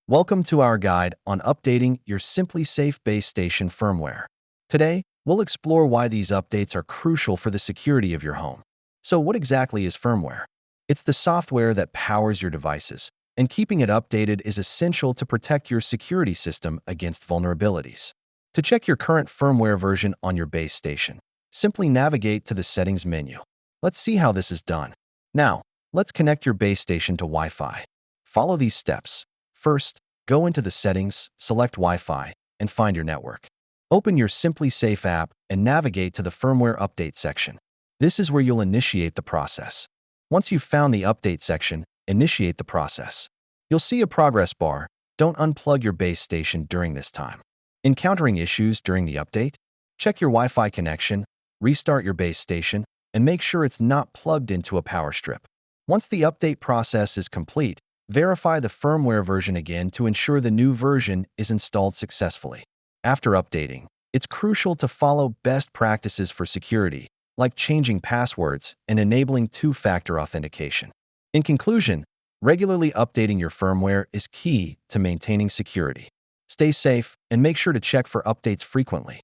Welcome to our guide on updating your SimpliSafe base station firmware. Today, we'll explore why these updates are crucial for the security of your home. So what exactly is firmware? It's the software that powers your devices, and keeping it updated is essential to protect your security system against vulnerabilities. To check your current firmware version on your base station, simply navigate to the Settings menu. Let's see how this is done. Now, let's connect your base station to Wi-Fi. Follow these steps. First, go into the Settings, select Wi-Fi, and find your network. Open your SimpliSafe app and navigate to the Firmware Update section. This is where you'll initiate the process. Once you've found the Update section, initiate the process. You'll see a progress bar. Don't unplug your base station during this time. Encountering issues during the update? Check your Wi-Fi connection, restart your base station, and make sure it's not plugged into a power strip. Once the update process is complete, verify the firmware version again to ensure the new version is installed successfully. After updating, it's crucial to follow best practices for security, like changing passwords and enabling two-factor authentication. In conclusion, regularly updating your firmware is key to maintaining security. Stay safe and make sure to check for updates frequently.